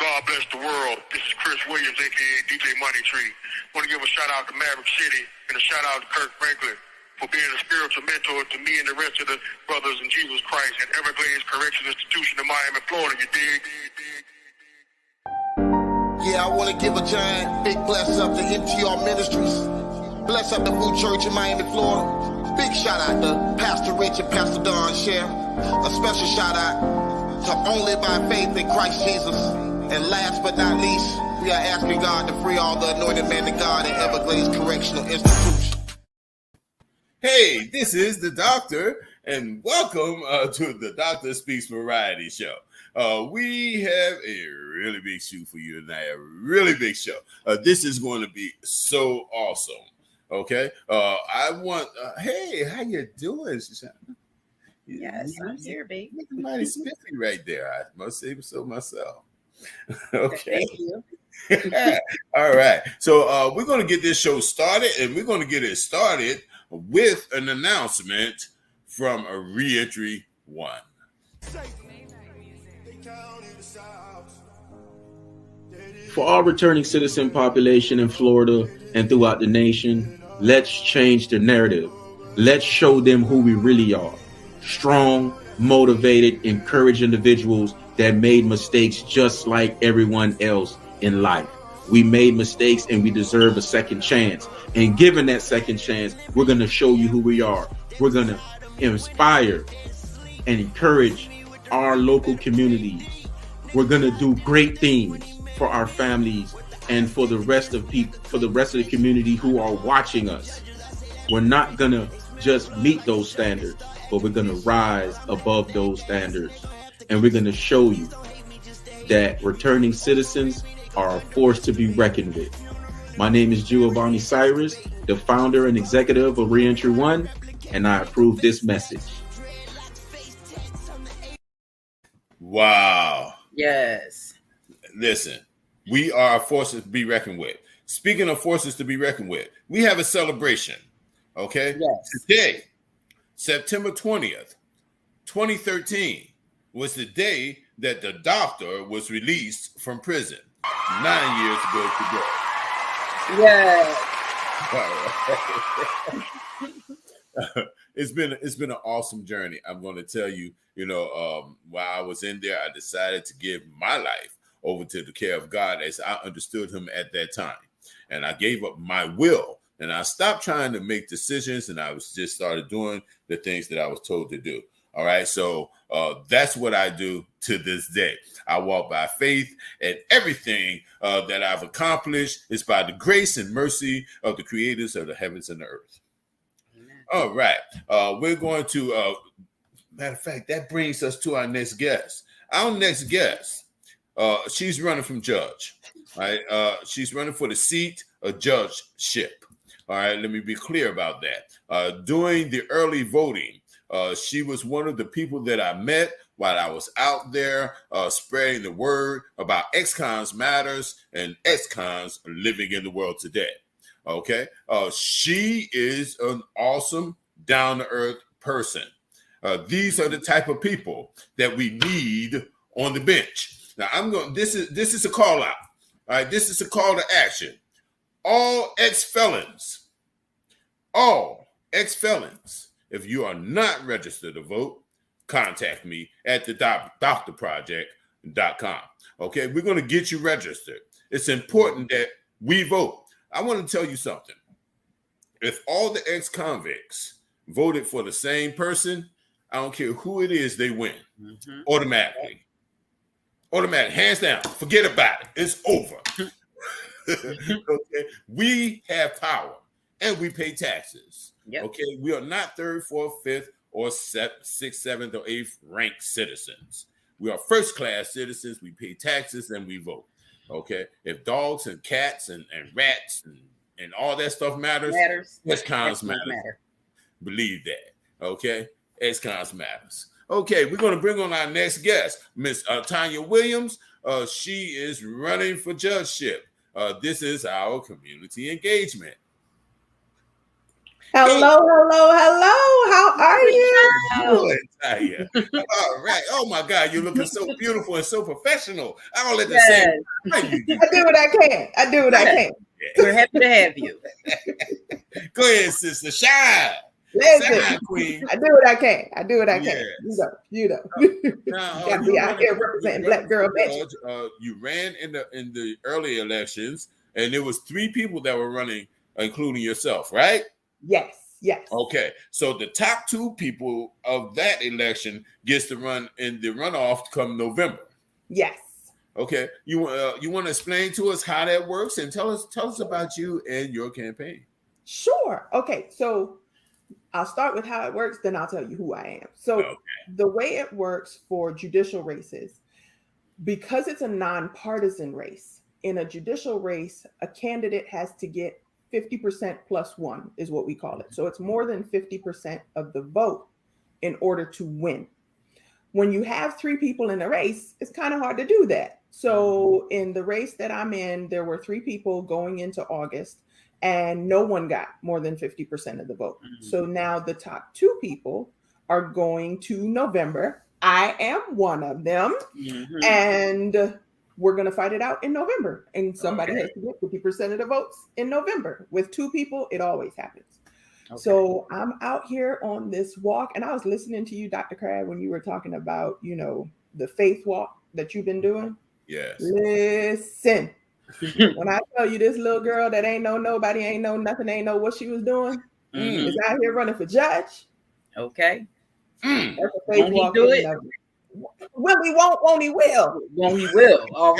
God bless the world. This is Chris Williams, a.k.a. DJ Money Tree. Want to give a shout-out to Maverick City and a shout-out to Kirk Franklin for being a spiritual mentor to me and the rest of the brothers in Jesus Christ at Everglades Correctional Institution in Miami, Florida. You dig? Yeah, I want to give a giant big bless up to MTR Ministries. Bless up the Food Church in Miami, Florida. Big shout out to Pastor Rich and Pastor Don Share. A special shout out to Only by Faith in Christ Jesus. And last but not least, we are asking God to free all the anointed men of God in Everglades Correctional Institution. Hey, this is the Doctor, and welcome to the Doctor Speaks Variety Show. We have a really big show for you tonight, a really big show. This is going to be so awesome. Okay, I want. Hey, how you doing, Shashana? Yes, I'm here, baby. Mighty spiffy right there. I must say so myself. Okay. Thank you. All right. So we're going to get this show started, and we're going to get it started with an announcement from a Reentry One. For our returning citizen population in Florida and throughout the nation, let's change the narrative. Let's show them who we really are. Strong, motivated, encouraged individuals that made mistakes just like everyone else in life. We made mistakes and we deserve a second chance. And given that second chance, we're going to show you who we are. We're going to inspire and encourage our local communities. We're going to do great things for our families and for the rest of people, for the rest of the community who are watching us. We're not going to just meet those standards, but we're going to rise above those standards. And we're going to show you that returning citizens are a force to be reckoned with. My name is Giovanni Cyrus, the founder and executive of Reentry One, and I approve this message. Wow. Yes. Listen, we are forces to be reckoned with. Speaking of forces to be reckoned with, we have a celebration. Okay. Yes. Today, September 20th, 2013, was the day that the doctor was released from prison. 9 years ago today. Yes. It's been an awesome journey. I'm going to tell you, while I was in there, I decided to give my life over to the care of God as I understood him at that time. And I gave up my will and I stopped trying to make decisions and I was just started doing the things that I was told to do. All right. So that's what I do to this day. I walk by faith, and everything that I've accomplished is by the grace and mercy of the creators of the heavens and the earth. Amen. All right. We're going to, matter of fact, that brings us to our next guest. Our next guest, she's running from judge. All right. She's running for the seat of judgeship. All right. Let me be clear about that. During the early voting, she was one of the people that I met while I was out there spreading the word about ex-cons matters and ex-cons living in the world today. Okay. She is an awesome, down-to-earth person. These are the type of people that we need on the bench. Now this is a call out. All right. This is a call to action. All ex-felons, if you are not registered to vote, contact me at the doctorproject.com. Okay, we're going to get you registered. It's important that we vote. I want to tell you something. If all the ex-convicts voted for the same person, I don't care who it is, they win. Automatically. Automatic, hands down. Forget about it. It's over. Okay, we have power and we pay taxes. Yep. Okay, we are not third, fourth, fifth, or sixth, seventh, or eighth ranked citizens. We are first class citizens. We pay taxes and we vote. Okay, if dogs and cats and rats and all that stuff matters. Ex-cons matter. Believe that. Okay, ex-cons matters. Okay, we're going to bring on our next guest, Miss Tania Williams. She is running for judgeship. This is our community engagement. Hello. How are you? Good, Tania. All right. Oh my God, you're looking so beautiful and so professional. All at the same time. You do. I do what I can. We're happy to have you. Go ahead, sister. Shine. Listen, Shine, queen. I do what I can. Yes. You know. Now, Gotta be out here representing Black girl magic. You ran in the early elections, and there was 3 people that were running, including yourself, right? Yes. Okay, so the top 2 people of that election gets to run in the runoff come November. Yes. Okay, you want to explain to us how that works and tell us about you and your campaign. Sure. Okay, so I'll start with how it works, then I'll tell you who I am. So The way it works for judicial races, because it's a nonpartisan race, in a judicial race, a candidate has to get 50% plus 1 is what we call it. So it's more than 50% of the vote in order to win. When you have 3 people in a race, it's kind of hard to do that. So in the race that I'm in, there were 3 people going into August, and no one got more than 50% of the vote. So now the top 2 people are going to November. I am one of them. And we're going to fight it out in November. And somebody has to get 50% of the votes in November. With 2 people, it always happens. So I'm out here on this walk, and I was listening to you, Dr. Crabb, when you were talking about, the faith walk that you've been doing. Yes. Listen, when I tell you this little girl that ain't know nobody, ain't know nothing, ain't know what she was doing, is out here running for judge. Okay. That's a faith walk. Do it? Will he won't he will. Won't he will. I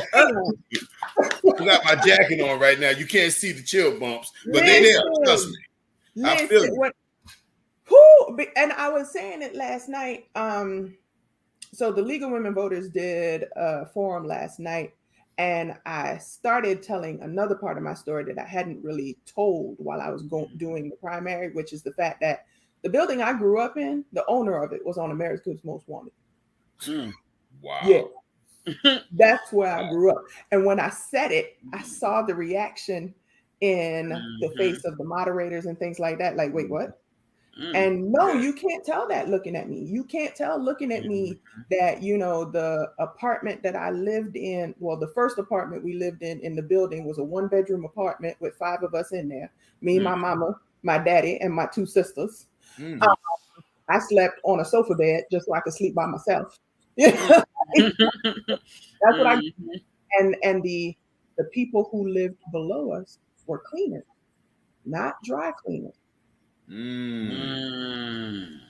got my jacket on right now. You can't see the chill bumps, but they there. Trust me. I feel it. And I was saying it last night. So the League of Women Voters did a forum last night, and I started telling another part of my story that I hadn't really told while I was doing the primary, which is the fact that the building I grew up in, the owner of it was on America's Most Wanted. Wow. Yeah. That's where I grew up. And when I said it, I saw the reaction in the face of the moderators and things like that. Like, wait, what? And no, you can't tell that looking at me. You can't tell looking at me that, the apartment that I lived in, well, the first apartment we lived in the building was a 1-bedroom apartment with 5 of us in there. Me, my mama, my daddy, and my 2 sisters. I slept on a sofa bed just so I could sleep by myself. That's what I did. And the people who lived below us were cleaners, not dry cleaners. And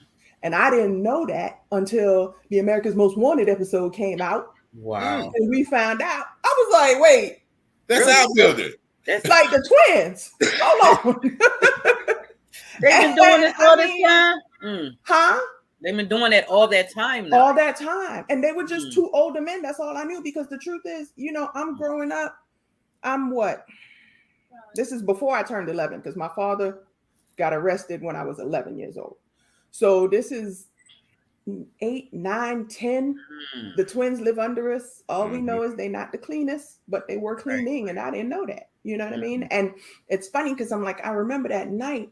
I didn't know that until the America's Most Wanted episode came out. Wow. And we found out. I was like, wait. That's our building. That's like the twins. Hold on. They've been doing this all this time? Huh? They've been doing that all that time now. All that time. And they were just 2 older men. That's all I knew, because the truth is, I'm growing up. I'm what? This is before I turned 11, because my father got arrested when I was 11 years old. So this is 8, 9, 10. The twins live under us. All we know is they're not the cleanest, but they were cleaning, and I didn't know that. You know what I mean? And it's funny because I'm like, I remember that night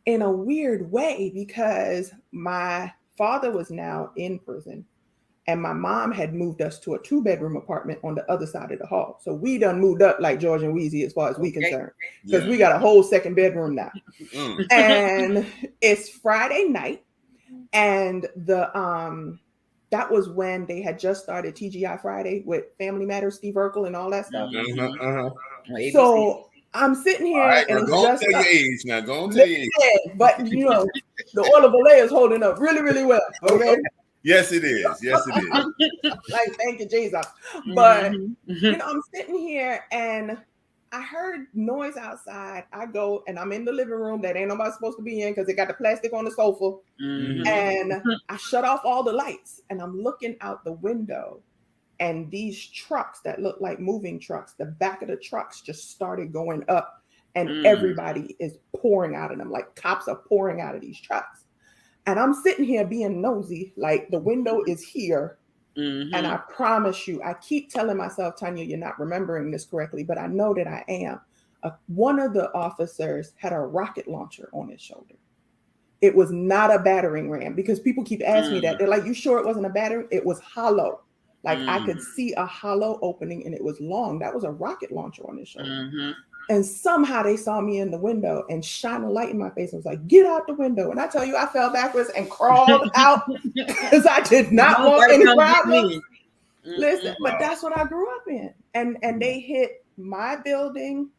in a weird way, because my father was now in prison, and my mom had moved us to a 2-bedroom apartment on the other side of the hall. So we done moved up like George and Wheezy as far as we concerned, because we got a whole 2nd bedroom now. And it's Friday night, and that was when they had just started TGI Friday with Family Matters, Steve Urkel, and all that stuff. So I'm sitting here, and it's just tell your age now. Go on, tell your age. But the oil of Olay is holding up really, really well. Okay. Yes, it is. Yes, it is. Like, thank you, Jesus. But I'm sitting here, and I heard noise outside. I go, and I'm in the living room that ain't nobody supposed to be in, because they got the plastic on the sofa. And I shut off all the lights, and I'm looking out the window. And these trucks that look like moving trucks, the back of the trucks just started going up, and everybody is pouring out of them. Like, cops are pouring out of these trucks. And I'm sitting here being nosy, like the window is here. And I promise you, I keep telling myself, Tania, you're not remembering this correctly, but I know that I am. one of the officers had a rocket launcher on his shoulder. It was not a battering ram, because people keep asking me that. They're like, you sure it wasn't a battering? It was hollow. Like I could see a hollow opening, and it was long. That was a rocket launcher on his shoulder. And somehow they saw me in the window and shined a light in my face and was like, get out the window. And I tell you, I fell backwards and crawled out because I did not want any problems. Listen, but that's what I grew up in. And they hit my building,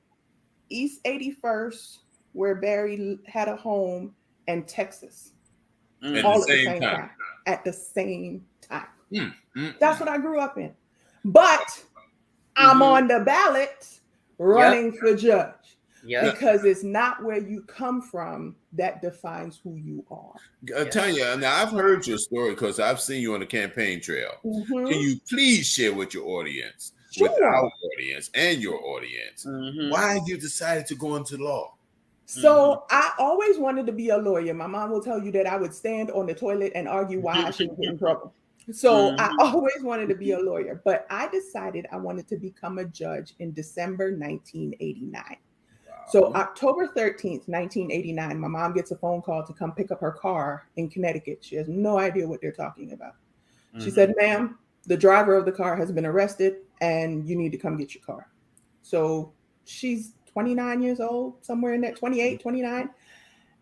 East 81st, where Barry had a home, and Texas. All at the same time. At the same time. That's what I grew up in. But I'm on the ballot running for judge. Because it's not where you come from that defines who you are. Tanya, now I've heard your story because I've seen you on the campaign trail. Can you please share with your audience, with our audience and your audience, why you decided to go into law? So I always wanted to be a lawyer. My mom will tell you that I would stand on the toilet and argue why I shouldn't get in trouble. So I always wanted to be a lawyer, but I decided I wanted to become a judge in December 1989. So October 13th, 1989, my mom gets a phone call to come pick up her car in Connecticut. She has no idea what they're talking about. She said, ma'am, the driver of the car has been arrested and you need to come get your car. So she's 29 years old, somewhere in that 28, 29.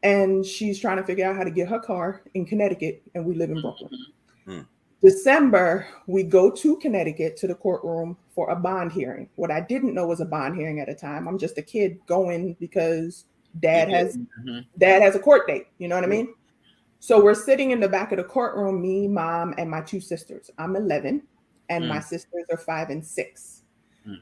And she's trying to figure out how to get her car in Connecticut, and we live in Brooklyn. December, we go to Connecticut to the courtroom for a bond hearing. What I didn't know was a bond hearing at a time. I'm just a kid going because dad has a court date. You know what I mean? So we're sitting in the back of the courtroom, me, mom, and my two sisters. I'm 11 and my sisters are 5 and 6.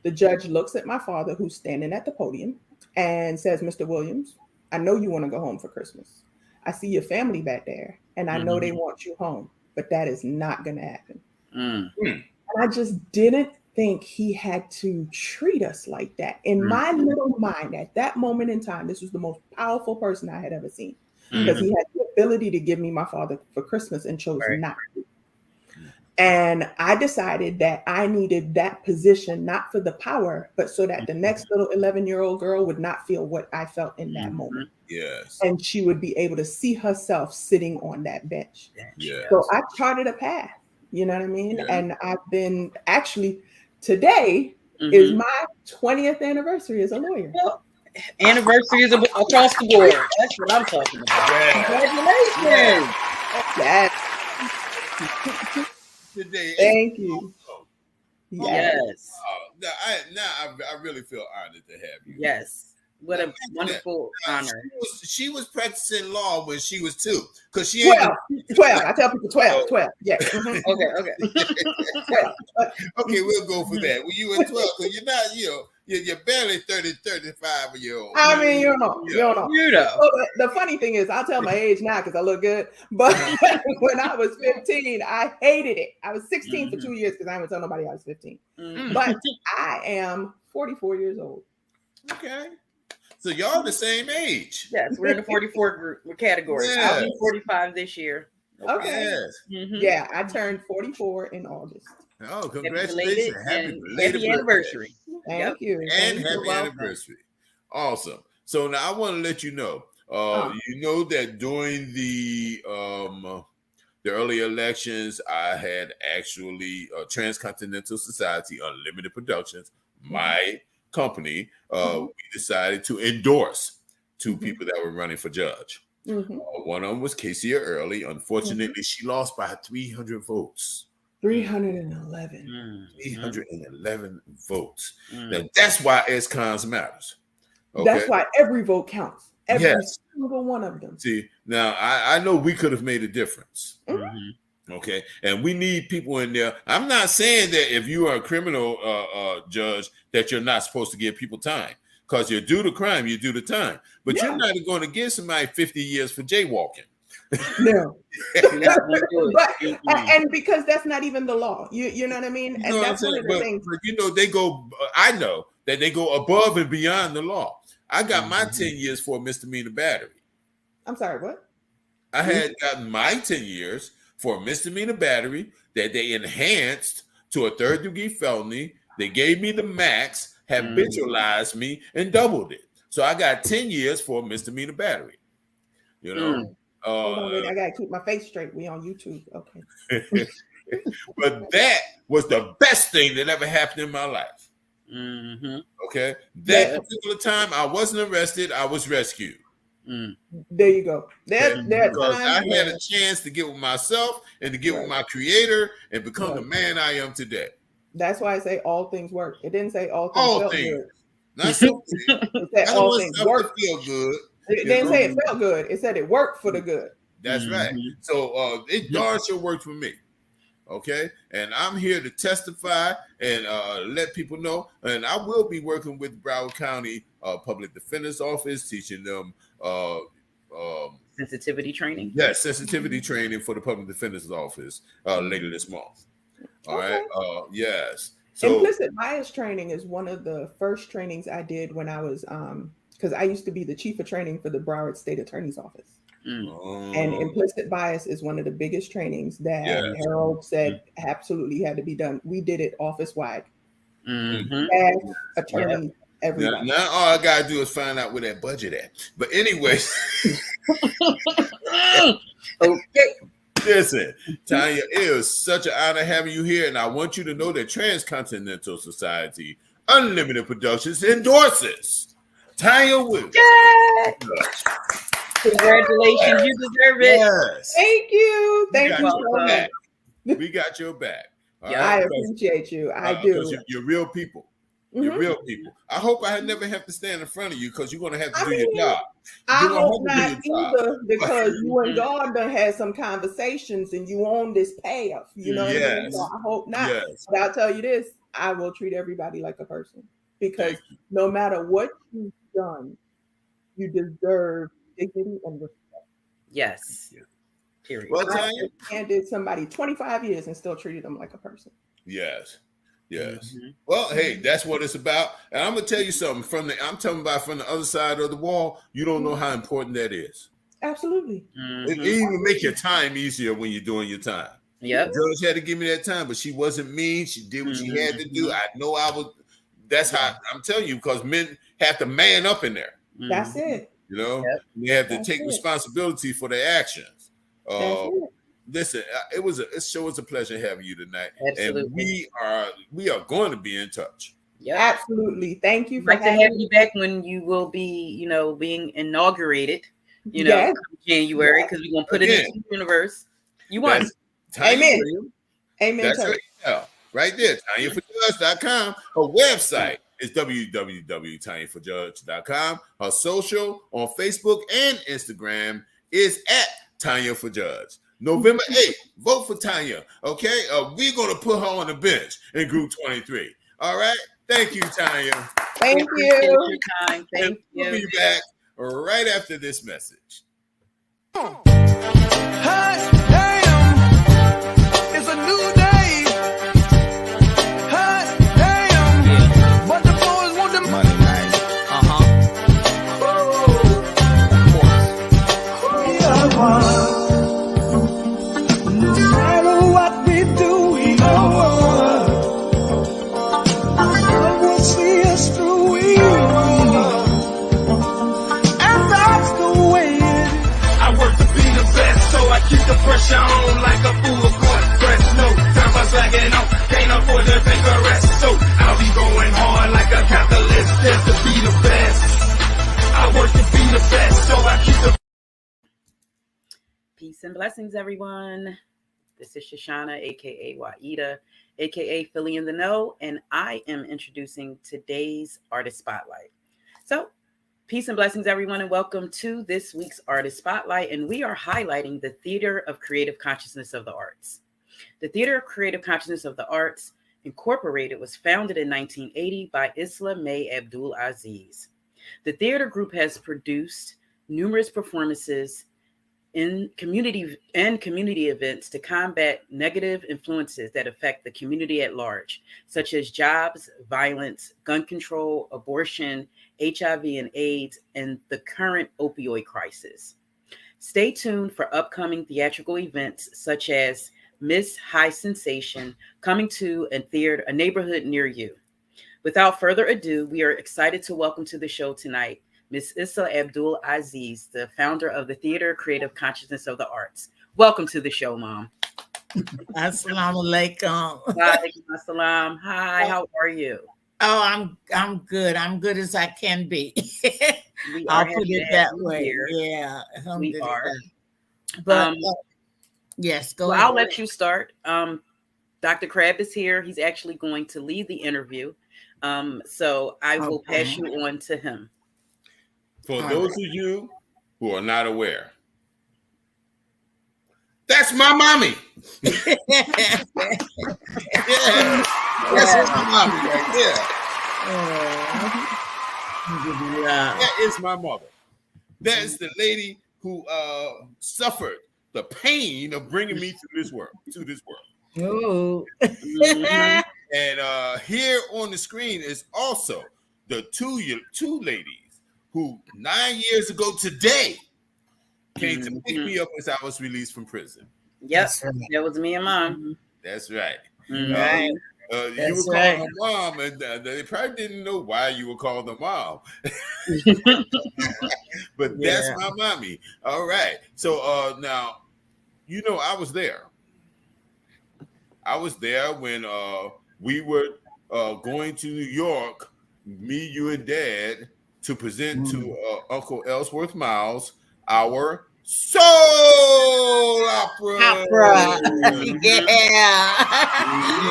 The judge looks at my father, who's standing at the podium, and says, Mr. Williams, I know you want to go home for Christmas. I see your family back there, and I know they want you home. But that is not going to happen. And I just didn't think he had to treat us like that. In my little mind, at that moment in time, this was the most powerful person I had ever seen, because he had the ability to give me my father for Christmas and chose not to. And I decided that I needed that position, not for the power, but so that the next little 11-year-old girl would not feel what I felt in that moment. Yes. And she would be able to see herself sitting on that bench. Yes. So I charted a path, you know what I mean? Yeah. And I've been actually, today is my 20th anniversary as a lawyer. Well, anniversaries across the board. That's what I'm talking about. Yeah. Congratulations. Yes. Today, thank you. Yes. I really feel honored to have you. Yes. What a wonderful honor. She was practicing law when she was 2. Because she 12. I tell people 12. 12. Yeah. Okay. 12. Okay, we'll go for that. When you were 12, because you're not, you're barely 35 years old. I mean, you know. So the funny thing is, I'll tell my age now because I look good. But when I was 15, I hated it. I was 16 for 2 years because I didn't tell nobody I was 15. But I am 44 years old. Okay. So y'all the same age. Yes, we're in the 44 group category. Yes. I'll be 45 this year. Okay. Yes. Yeah, I turned 44 in August. Oh, congratulations. Happy anniversary. Thank you. And happy anniversary. Awesome. So now I want to let you know, you know that during the early elections, I had actually Transcontinental Society Unlimited Productions, my company, we decided to endorse 2 people that were running for judge. One of them was Casey Early. Unfortunately, she lost by 300 votes. 311. 311 votes. Now, that's why S-Cons matters. Okay? That's why every vote counts. Every single one of them. See, now I know we could have made a difference. Okay, and we need people in there. I'm not saying that if you are a criminal judge that you're not supposed to give people time, because you do the crime, you do the time. But you're not going to give somebody 50 years for jaywalking. No. and because that's not even the law. You know what I mean? And that's one of the things. But they go, I know that they go above and beyond the law. I got my 10 years for a misdemeanor battery. I'm sorry, what? I had gotten my 10 years for a misdemeanor battery that they enhanced to a 3rd-degree felony. They gave me the max. habitualized me and doubled it. So I got 10 years for a misdemeanor battery. You know, hold on, wait, I gotta keep my face straight. We on YouTube, okay? But that was the best thing that ever happened in my life. Okay, that particular time I wasn't arrested; I was rescued. There you go. Because I had a chance to get with myself and to get with my creator and become the man I am today. That's why I say all things work. It didn't say all things felt good. Not so it said all things work. Feel good. It didn't say it felt good. It said it worked for the good. That's right. So it darn sure worked for me. Okay, and I'm here to testify and let people know. And I will be working with Broward County Public Defender's Office, teaching them sensitivity training. Yes, sensitivity training for the Public Defender's Office later this month. All right. Yes. So implicit bias training is one of the first trainings I did when I was because I used to be the chief of training for the Broward State Attorney's Office. And implicit bias is one of the biggest trainings that Harold said absolutely had to be done. We did it office wide. Attorney, everybody. Now all I gotta do is find out where that budget at. But anyway, okay. Listen, Tania, it is such an honor having you here, and I want you to know that Transcontinental Society Unlimited Productions endorses Tania Williams. Congratulations, you deserve it. Yes. Thank you. Thank you so much. We got your back. I appreciate you. I do. You're real people. You're real people. I hope I never have to stand in front of you because you're going to have to do your job. I hope not either, because you and God done had some conversations and you on this path. You know what I mean? So I hope not. But I'll tell you this, I will treat everybody like a person, because no matter what you've done, you deserve dignity and respect. Yes. Period. Well, Tania, and did somebody 25 years and still treated them like a person. Yes. Well, hey, that's what it's about. And I'm gonna tell you something I'm talking about from the other side of the wall. You don't know how important that is. Absolutely. It even make your time easier when you're doing your time. Yep. The judge had to give me that time, but she wasn't mean. She did what she had to do. I know I was. That's how I'm telling you, because men have to man up in there. That's it. You know, they have to take responsibility for their actions. Listen, it sure was a pleasure having you tonight. Absolutely. And we are going to be in touch. Yeah, absolutely. Thank you for having you back when you will be, being inaugurated, January, because we're gonna put it into the universe. You want Amen. Amen. That's right. Yeah. Right there, TaniaForJudge.com. Her website is www.TaniaForJudge.com. Her social on Facebook and Instagram is at Tania for Judge. November 8th, vote for Tania. Okay, we're gonna put her on the bench in Group 23. All right, thank you, Tania. Thank you. Thank you. We'll be back right after this message. Hot damn, it's a new day. Hot damn, but the boys want the money, man. No matter what we do, we know God will see us through. And that's the way it is. I work to be the best, so I keep the pressure on like a full court press. No time for slacking off, can't afford to take a rest. So I'll be going hard like a capitalist just to be the best. I work to be the best, so I keep the. Peace and blessings, everyone. This is Shashana, aka Waida, aka Philly in the Know, and I am introducing today's Artist Spotlight. So, peace and blessings, everyone, and welcome to this week's Artist Spotlight. And we are highlighting the Theater of Creative Consciousness of the Arts. The Theater of Creative Consciousness of the Arts Incorporated was founded in 1980 by Islah May Abdul Aziz. The theater group has produced numerous performances in community events to combat negative influences that affect the community at large, such as jobs, violence, gun control, abortion, HIV and AIDS, and the current opioid crisis. Stay tuned for upcoming theatrical events such as Miss High Sensation coming to a neighborhood near you. Without further ado, we are excited to welcome to the show tonight Ms. Islah Abdul Aziz, the founder of the Theater Creative Consciousness of the Arts. Welcome to the show, Mom. Assalamu alaikum. Walaikum assalam. Hi, how are you? Oh, I'm good. I'm good as I can be. I'll put it that way. Here. Yeah, we are. But yes, go ahead. I'll let you start. Dr. Crabb is here. He's actually going to lead the interview. So I will pass you on to him. For those of you who are not aware, that's my mommy. Yeah. That's my mommy right there. That is my mother. That is the lady who suffered the pain of bringing me to this world. Oh. And here on the screen is also the two ladies who 9 years ago today came to pick me up as I was released from prison. Yep, that was me and Mom. That's right. Right. You were calling her mom, and they probably didn't know why you were calling her mom. But that's my mommy. All right. So now, you know, I was there. I was there when we were going to New York, me, you, and Dad, to present to Uncle Ellsworth Miles our soul opera. Yeah.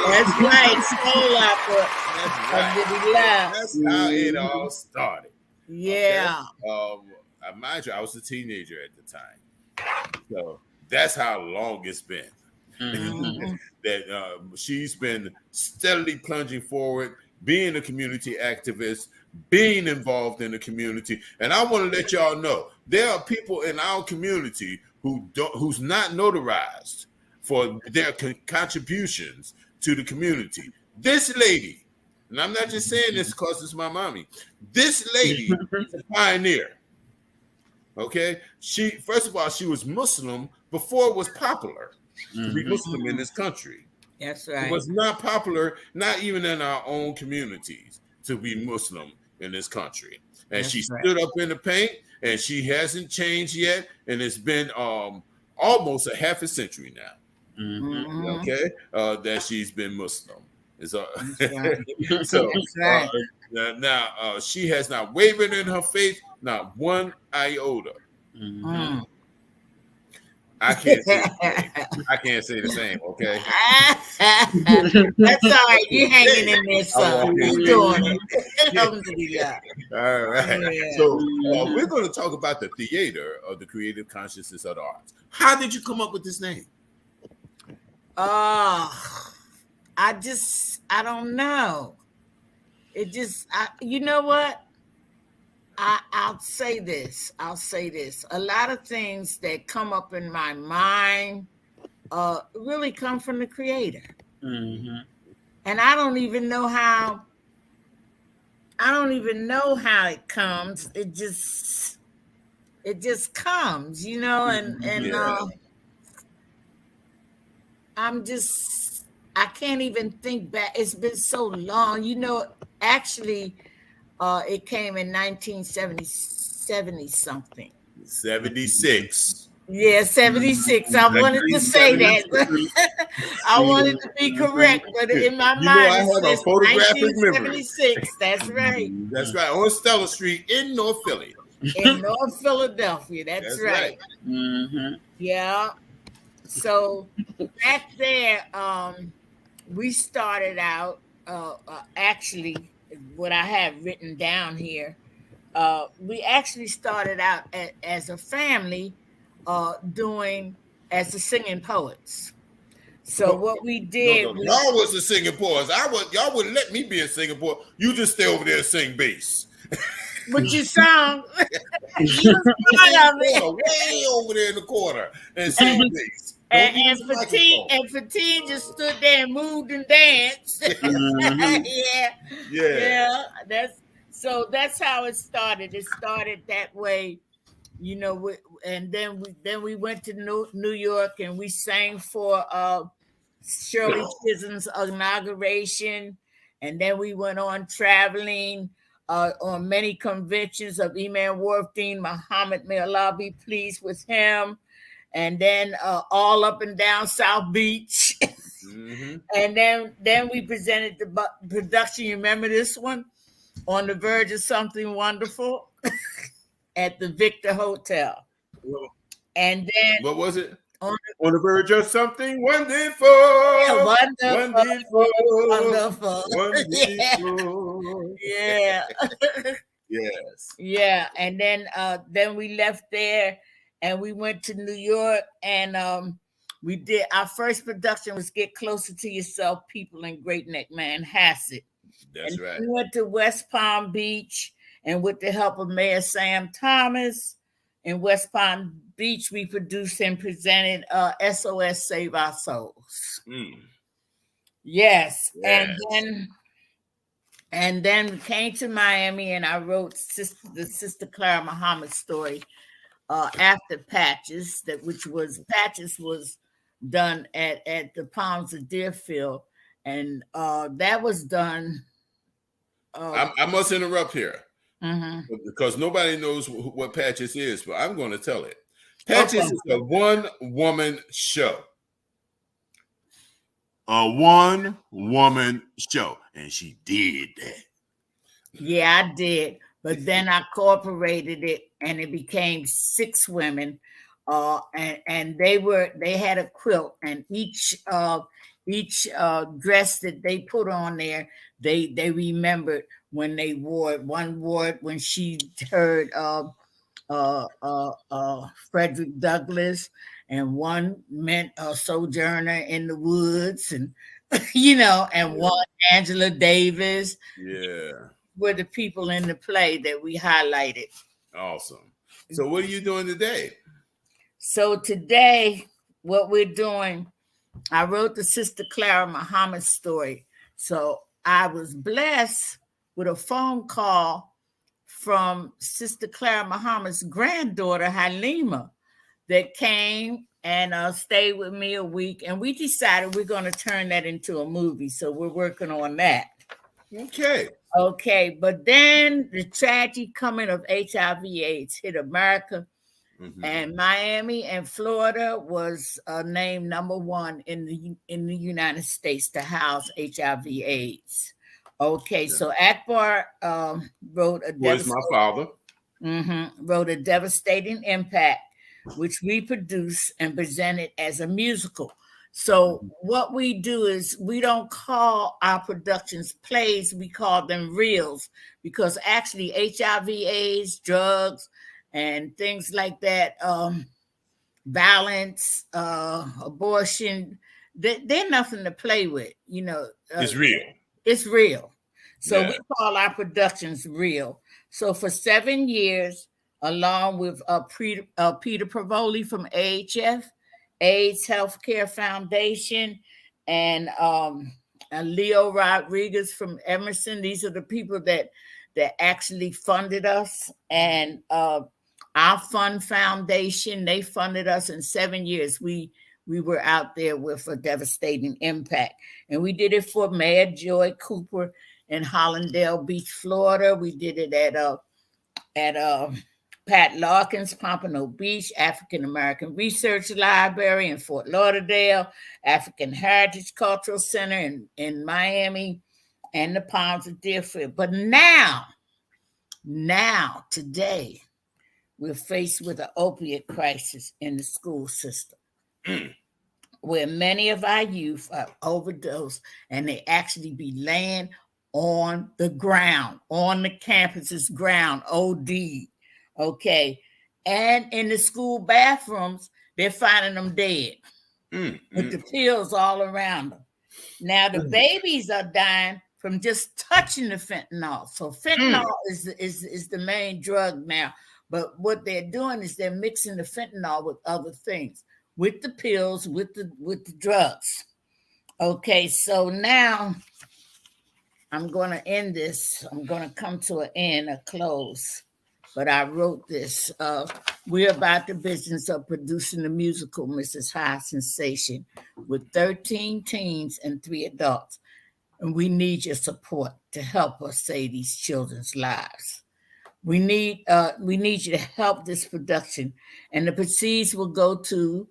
That's right. Soul opera. That's how it all started. Yeah. Okay? Mind you, I was a teenager at the time. So that's how long it's been. That she's been steadily plunging forward, being a community activist, being involved in the community. And I want to let y'all know there are people in our community who's not notarized for their contributions to the community. This lady, and I'm not just saying this because it's my mommy, this lady is a pioneer. Okay, first of all, she was Muslim before it was popular to be Muslim in this country. That's right. It was not popular, not even in our own communities, to be Muslim in this country. And she stood up in the paint, and she hasn't changed yet. And it's been almost a half a century now. Okay, that she's been Muslim. So now she has not wavered in her faith, not one iota. I can't say the same, okay? That's all right. You're hanging in there, son. You're doing it. All right. Yeah. So we're going to talk about the Theater of the Creative Consciousness of the Arts. How did you come up with this name? I don't know. You know what? I'll say this. A lot of things that come up in my mind really come from the Creator. And I don't even know how it comes. It just comes, you know, and I can't even think back. It's been so long. You know, actually, it came in 1970 something. 76. Yeah, 76. I wanted to say that. I wanted to be correct, but in my mind, I have a photographic memory. 76. That's right. That's right. On Stella Street in North Philly. In North Philadelphia. That's right. Yeah. So back there, we started out, actually, what I have written down here, we actually started out as a family doing as the singing poets. So what we did, y'all was the singing poets. Y'all wouldn't let me be a singing poet. You just stay over there and sing bass. But you sound you way over there in the corner and sing bass. And Fatine just stood there and moved and danced. Yeah. That's how it started. It started that way, you know. And then we went to New York and we sang for Shirley Chisholm's inauguration, And then we went on traveling on many conventions of Imam Worfdeen Muhammad, may Allah be pleased with him. And then all up and down South Beach. Mm-hmm. And then we presented the production. You remember this one? On the Verge of Something Wonderful at the Victor Hotel. And then what was it? On the Verge of Something Wonderful. Yeah, wonderful. Yeah. Yes. Yeah. And then we left there and we went to New York, and we did our first production was Get Closer to Yourself, People in Great Neck Manhasset. That's right. We went to West Palm Beach, and with the help of Mayor Sam Thomas in West Palm Beach, we produced and presented SOS Save Our Souls. Yes. And then we came to Miami, and I wrote the Sister Clara Muhammad story after Patches, Patches was done at the Palms of Deerfield, and that was done. I must interrupt here because nobody knows what Patches is, but I'm going to tell it. Patches is a one-woman show. A one-woman show, and she did that. Yeah, I did, but then I incorporated it, and it became 6 women. And they had a quilt, and each dress that they put on there, they remembered when they wore it. One wore it when she heard Frederick Douglass, and one meant a sojourner in the woods, and and one Angela Davis. Yeah, were the people in the play that we highlighted. Awesome. So what are you doing today? So today, what we're doing, I wrote the Sister Clara Muhammad story. So I was blessed with a phone call from Sister Clara Muhammad's granddaughter, Halima, that came and stayed with me a week. And we decided we're going to turn that into a movie. So we're working on that. Okay. But then the tragic coming of HIV/AIDS hit America. And Miami and Florida was named number 1 in the United States to house HIV/AIDS. Okay, so Akbar wrote a devastating impact, which we produced and presented as a musical. So what we do is we don't call our productions plays, we call them reels, because actually HIV/AIDS, drugs, and things like that, violence, abortion, they're nothing to play with. It's real. It's real. So we call our productions real. So for 7 years, along with Peter Provoli from AHF, AIDS Healthcare Foundation, and Leo Rodriguez from Emerson, these are the people that actually funded us. And our fund foundation, they funded us in 7 years. We were out there with a devastating impact. And we did it for Mayor Joy Cooper in Hollandale Beach, Florida. We did it at Pat Larkin's Pompano Beach, African American Research Library in Fort Lauderdale, African Heritage Cultural Center in Miami, and the Palms of Deerfield. But now, today, we're faced with an opiate crisis in the school system, where many of our youth are overdosed, and they actually be laying on the ground, on the campus's ground, OD, okay? And in the school bathrooms, they're finding them dead with the pills all around them. Now, the babies are dying from just touching the fentanyl. So fentanyl is the main drug now. But what they're doing is they're mixing the fentanyl with other things, with the pills, with the drugs. Okay, so now I'm going to end this. I'm going to come to an end, a close. But I wrote this. We're about the business of producing the musical Mrs. High Sensation with 13 teens and 3 adults. and we need your support to help us save these children's lives. We need you to help this production, and the proceeds will go to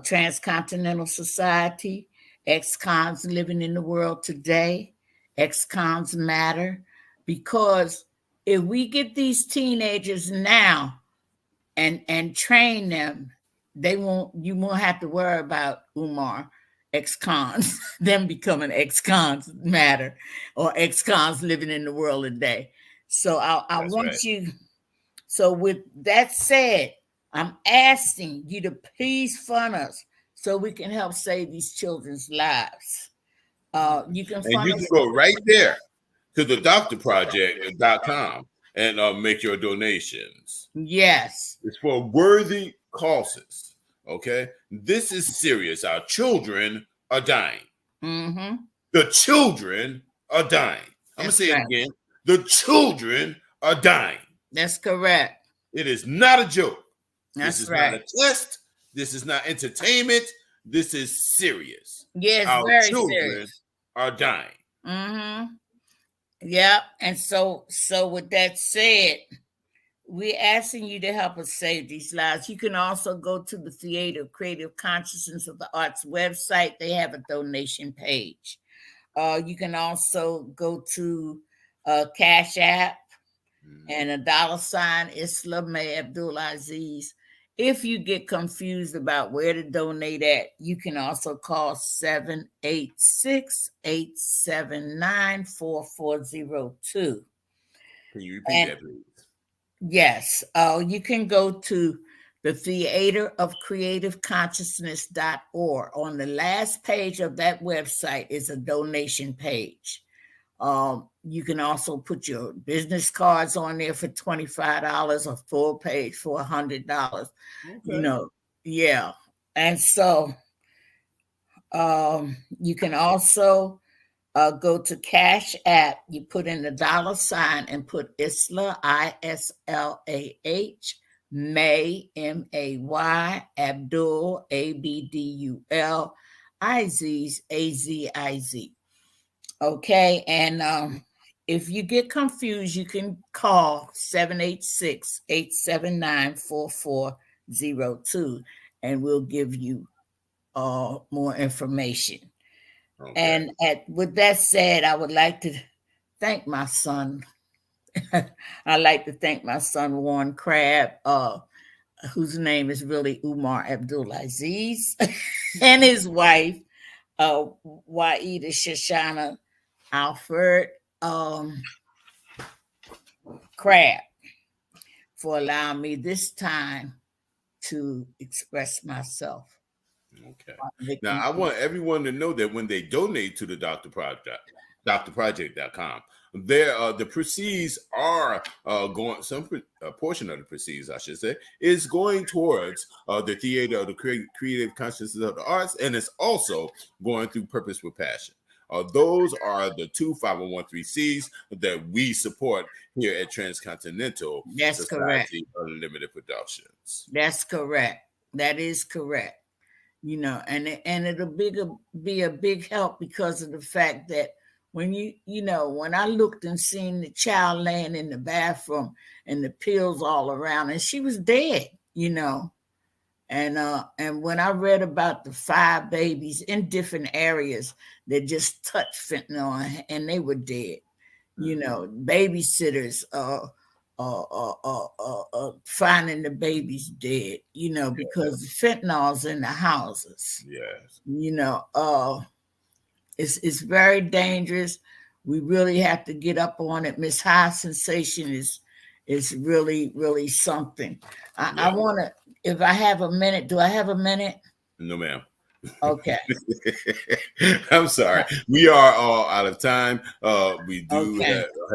Transcontinental Society, ex-cons living in the world today, ex-cons matter, because if we get these teenagers now and train them, you won't have to worry about Umar ex-cons, them becoming ex-cons matter, or ex-cons living in the world today. So I want right. you. So with that said, I'm asking you to please fund us so we can help save these children's lives. You can fund and you can go right there to the doctorproject.com and make your donations. Yes. It's for worthy causes. Okay? This is serious. Our children are dying. Mm-hmm. The children are dying. I'm going to say it again. The children are dying. That's correct. It is not a joke. That's this is right. not a test. This is not entertainment. This is serious. Yes, our very children serious. Are dying. Mm-hmm. Yeah. And so with that said, we're asking you to help us save these lives. You can also go to the Theater of Creative Consciousness of the Arts website. They have a donation page. You can also go to Cash App and $, Islah May Abdul Aziz. If you get confused about where to donate at, you can also call 786-879-4402. Can you repeat that, please? Yes. You can go to the Theater of Creative Consciousness.org. On the last page of that website is a donation page. You can also put your business cards on there for $25, a full page for $100. Okay. You know, yeah. And so you can also go to Cash App. You put in the $, and put Islah, ISLAH, May, MAY, Abdul, ABDUL, Aziz, AZIZ. Okay, and if you get confused, you can call 786-879-4402, and we'll give you more information. Okay. And with that said, I would like to thank my son. I'd like to thank my son, Warren Crabb, whose name is really Umar Abdul Aziz, and his wife, Shashana Alford, Crabb, for allowing me this time to express myself. Okay. Now, I want everyone to know that when they donate to the doctorproject.com, the proceeds are going, some portion of the proceeds, I should say, is going towards the Theater of the Creative Consciousness of the Arts, and it's also going through Purpose with Passion. Those are the two 501(c)(3)s that we support here at Transcontinental Society Unlimited Productions. That's correct. That is correct. You know, and it'll be a big help because of the fact that when when I looked and seen the child laying in the bathroom and the pills all around, and she was dead, and when I read about the 5 babies in different areas that just touched fentanyl and they were dead, babysitters finding the babies dead, because the fentanyl's in the houses. Yes. It's very dangerous. We really have to get up on it. Miss High Sensation is really, really something. I want to, if I have a minute, do I have a minute? No, ma'am. Okay. I'm sorry. We are all out of time. We do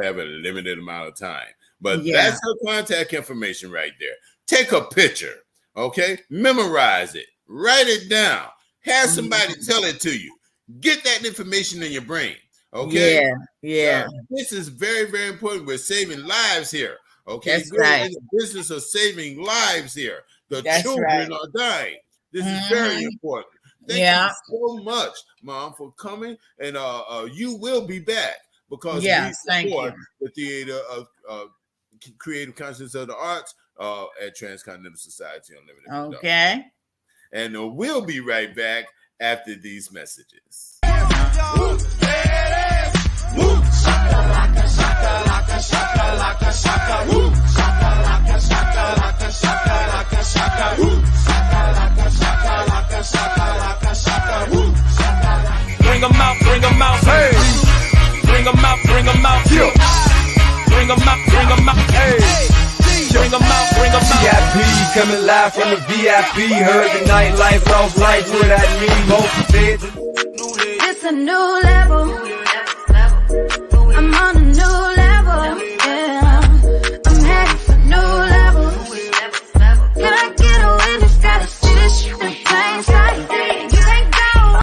have a limited amount of time. But that's her contact information right there. Take a picture, okay? Memorize it. Write it down. Have somebody tell it to you. Get that information in your brain, okay? Yeah. This is very, very important. We're saving lives here, okay? That's right. In the business of saving lives here. The That's children right. are dying. This is very important. Thank you so much, Mom, for coming. And you will be back because we support the Theater of Creative Conscience of the Arts at Transcontinental Society Unlimited. Okay. And we'll be right back after these messages. Bring 'em out, hey. Bring 'em out, yeah. Bring 'em out, hey. Bring 'em out, VIP coming live from the VIP. Heard the nightlife, lost life without me. Both beds. It's a new level. I'm on a new level. Yeah, I'm headed for new levels. Can I get a witness that I see this shit in plain sight? You can't go.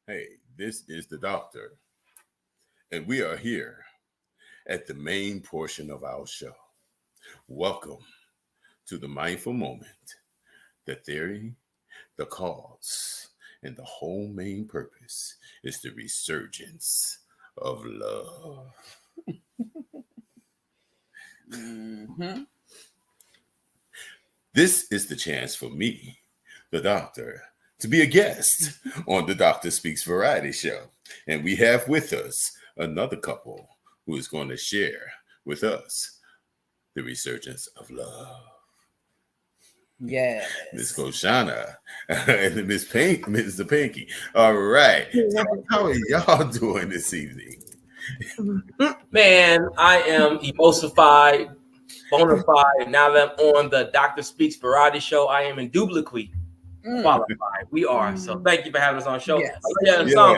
Hey, this is the doctor, and we are here at the main portion of our show. Welcome to the mindful moment, the theory, the cause, and the whole main purpose is the resurgence of love. This is the chance for me, the doctor, to be a guest on the Doctor Speaks Variety Show. And we have with us another couple who is going to share with us the resurgence of love. Yes. Miss Koshana and Mr. Painky. All right. How are y'all doing this evening? Man, I am emulsified, bona fide. Now that I'm on the Doctor Speaks Variety Show, I am indubitably qualified. We are. So thank you for having us on the show. Yes. Y'all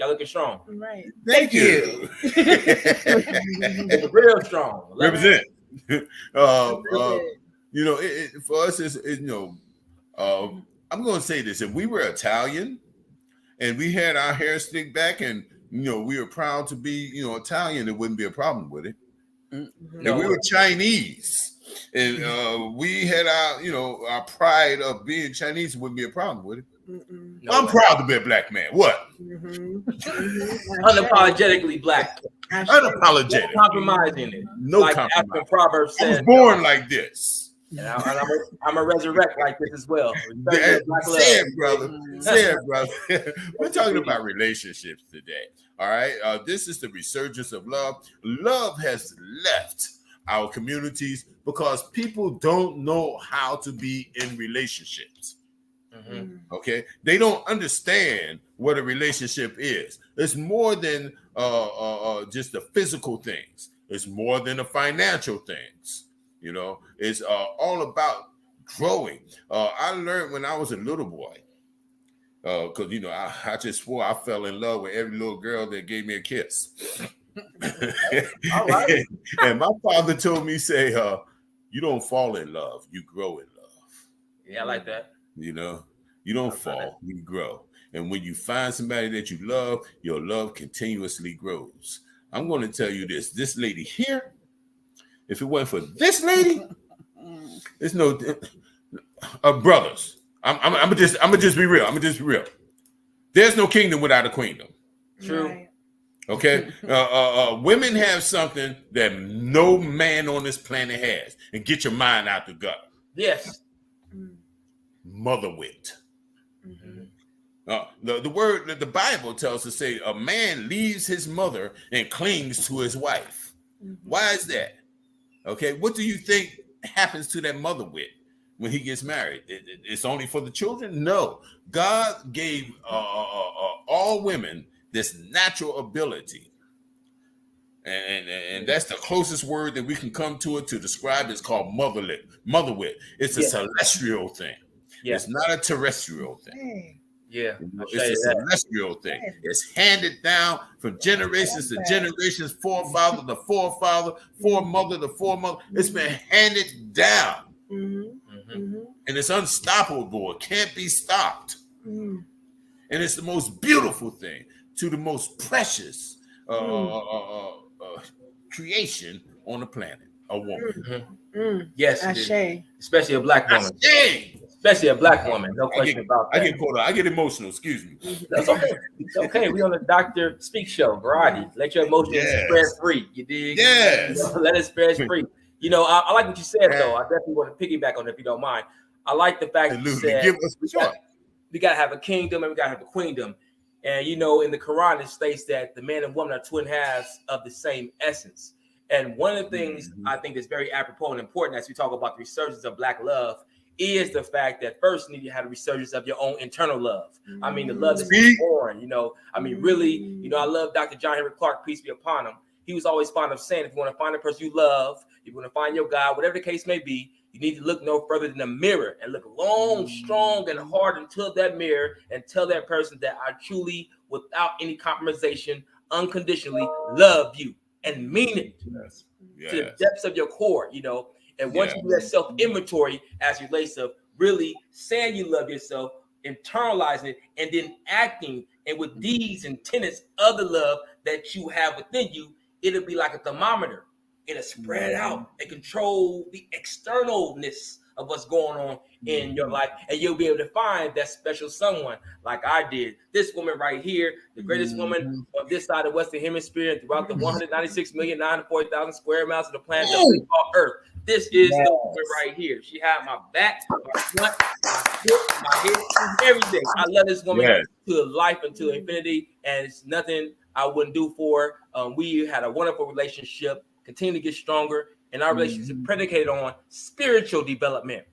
looking strong. Right. Thank you. Real strong. Represent. You know, for us, I'm going to say this. If we were Italian and we had our hair stick back and, we were proud to be, Italian, it wouldn't be a problem with it. Mm-hmm. If we were Chinese and we had our pride of being Chinese, it wouldn't be a problem with it. No, I'm proud to be a black man. What? Unapologetically black. Unapologetic. No compromising it. No like compromise. African proverb says. I was born like this. And I'm a resurrect like this as well. Say it, brother. Say it, brother. We're talking about relationships today. All right. This is the resurgence of love. Love has left our communities because people don't know how to be in relationships. Mm-hmm. Okay. They don't understand what a relationship is. It's more than just the physical things. It's more than the financial things. It's all about growing. I learned when I was a little boy, because, I just swore I fell in love with every little girl that gave me a kiss. All right. And my father told me, say, you don't fall in love, you grow in love. Yeah, I like that. You don't fall, you grow. And when you find somebody that you love, your love continuously grows. I'm going to tell you this lady here, if it wasn't for this lady, there's no brothers. I'm gonna just be real. There's no kingdom without a queendom. True. Right. Okay. Women have something that no man on this planet has, and get your mind out the gutter. Yes. Mother wit. Mm-hmm. The word that the Bible tells us, say a man leaves his mother and clings to his wife. Mm-hmm. Why is that? Okay, what do you think happens to that mother wit when he gets married? It's only for the children? No. God gave all women this natural ability. And that's the closest word that we can come to it to describe. It's called mother wit. It's a celestial thing. Yeah. It's not a terrestrial thing. Yeah, it's a celestial thing. It's handed down from generations to generations, forefather to forefather, foremother to foremother. It's been handed down. Mm-hmm. And it's unstoppable. It can't be stopped. Mm-hmm. And it's the most beautiful thing to the most precious creation on the planet, a woman. Mm-hmm. Yes, especially a black woman. especially a black woman. No question about that. I get emotional. Excuse me. That's okay. It's okay. We on the Dr. Speak show, variety. Let your emotions spread free. You dig? Yes. You know, let it spread free. You know, I like what you said though. I definitely want to piggyback on it if you don't mind. I like the fact that you said we gotta have a kingdom and we gotta have a queendom. And you know, in the Quran it states that the man and woman are twin halves of the same essence. And one of the things I think is very apropos and important as we talk about the resurgence of Black love is the fact that first you need to have a resurgence of your own internal love. I mean, the love that's born, you know. I mean, really, you know, I love Dr. John Henry Clark, peace be upon him. He was always fond of saying, if you want to find a person you love, if you want to find your God, whatever the case may be, you need to look no further than a mirror and look long, strong, and hard into that mirror and tell that person that I truly, without any compromisation, unconditionally love you and mean it to the depths of your core, you know. And once you do that self-inventory as it relates to really saying you love yourself, internalizing it, and then acting and with deeds and tenets of the love that you have within you, it'll be like a thermometer. It'll spread out and control the externalness of what's going on in your life. And you'll be able to find that special someone like I did. This woman right here, the greatest woman on this side of the Western Hemisphere and throughout the 196,940,000 square miles of the planet that we call Earth. This is the woman right here. She had my back, my front, my hip, my head, everything. I love this woman to life and to infinity, and it's nothing I wouldn't do for her. We had a wonderful relationship, continue to get stronger, and our relationship predicated on spiritual development.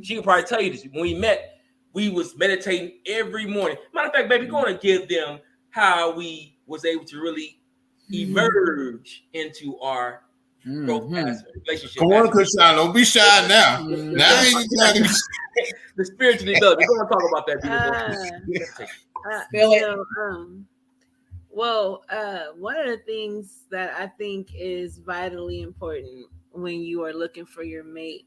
She can probably tell you this. When we met, we was meditating every morning. Matter of fact, baby, going to give them how we was able to really emerge into our relationship. Come on, Koshana, don't be shy now. Now ain't the time to be shy. The spiritual development. We're going to talk about that, beautiful. Well, one of the things that I think is vitally important when you are looking for your mate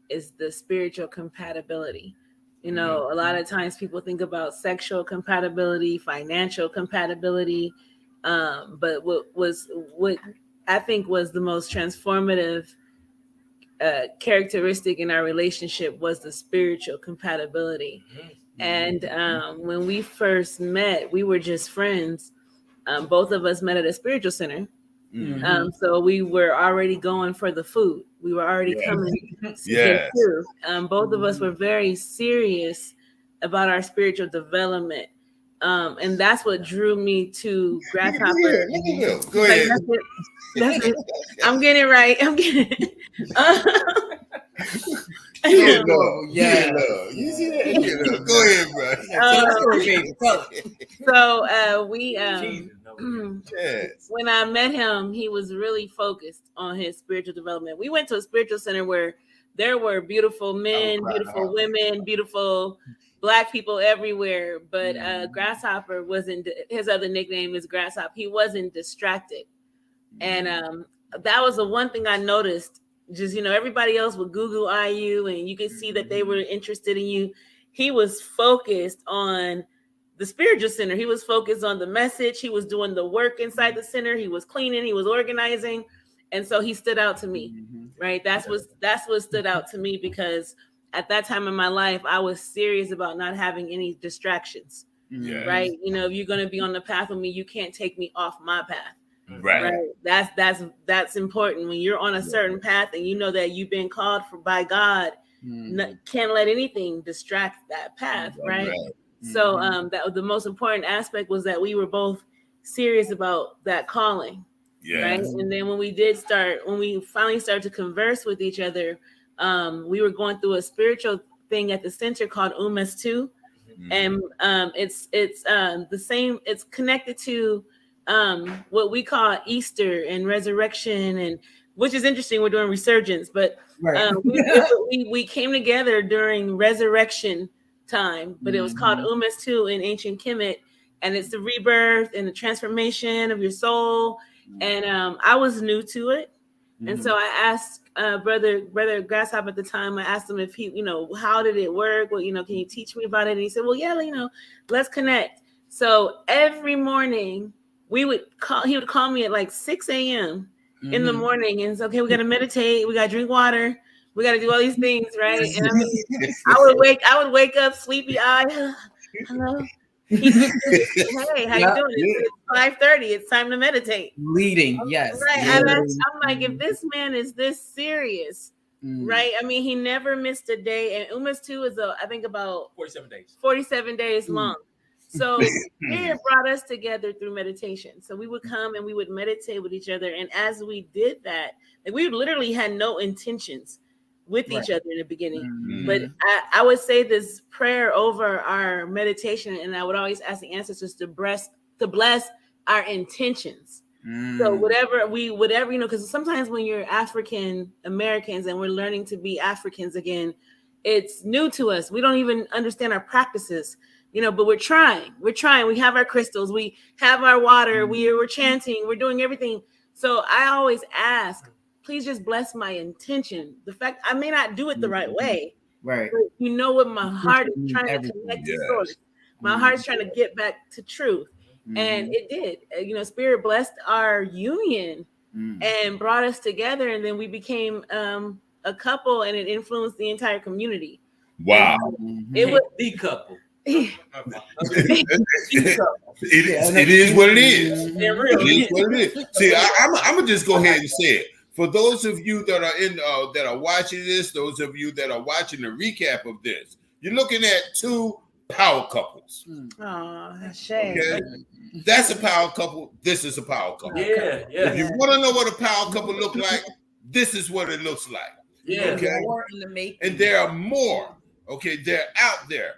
is the spiritual compatibility. You know, a lot of times people think about sexual compatibility, financial compatibility, but what I think was the most transformative characteristic in our relationship was the spiritual compatibility. And when we first met, we were just friends. Both of us met at a spiritual center. So we were already going for the food. We were already coming to get food. Both of us were very serious about our spiritual development. And that's what drew me to Grasshoppa. Go ahead. That's it. I'm getting it right. I'm getting it. You see that? Go ahead, bro. So we when I met him, he was really focused on his spiritual development. We went to a spiritual center where there were beautiful men, beautiful women, beautiful Black people everywhere. But Grasshopper wasn't. His other nickname is Grasshopper. He wasn't distracted, and that was the one thing I noticed. Just, you know, everybody else would Google IU and you could see that they were interested in you. He was focused on the spiritual center. He was focused on the message. He was doing the work inside the center. He was cleaning, he was organizing. And so he stood out to me, right? That's what stood out to me, because at that time in my life, I was serious about not having any distractions, right? You know, if you're going to be on the path with me, you can't take me off my path. Right. That's important when you're on a certain path and you know that you've been called for by God. Can't let anything distract that path, right? So that the most important aspect was that we were both serious about that calling, right? And then when we finally started to converse with each other, we were going through a spiritual thing at the center called Umas 2, and it's the same. It's connected to what we call Easter and resurrection, and which is interesting. We're doing resurgence, but we came together during resurrection time, but it was called Umas 2 in ancient Kemet, and it's the rebirth and the transformation of your soul. And I was new to it, and so I asked brother Grasshoppa at the time. I asked him if he, you know, how did it work? Well, you know, can you teach me about it? And he said, well, yeah, you know, let's connect. So every morning he would call me at like 6 a.m. in the morning and say, okay, we got to meditate. We got to drink water. We got to do all these things, right? And I mean, I would wake up sleepy eyed. Hello. Hey, how you doing? It's 5:30. It's time to meditate. Leading, yes. Right. And I'm like, if this man is this serious, right? I mean, he never missed a day. And Uma's too is I think about 47 days long. So it brought us together through meditation. So we would come and we would meditate with each other. And as we did that, like, we literally had no intentions with each other in the beginning. But I would say this prayer over our meditation, and I would always ask the ancestors to bless our intentions. So whatever, because sometimes when you're African Americans and we're learning to be Africans again, it's new to us. We don't even understand our practices, but we're trying. We have our crystals, we have our water, we're chanting, we're doing everything. So I always ask, please just bless my intention. The fact I may not do it the right way, right? But what my heart is trying to connect to source. My heart's trying to get back to truth. And it did. Spirit blessed our union and brought us together, and then we became a couple, and it influenced the entire community. Wow. It was the couple. It is what it is. It is what it is. See, I'm gonna just go ahead and say it. For those of you that are that are watching this, those of you that are watching the recap of this, you're looking at two power couples. Oh, that's shame. Okay, that's a power couple. This is a power couple. Yeah. If you want to know what a power couple look like, this is what it looks like. Yeah. Okay. More in the making. And there are more. Okay, they're out there.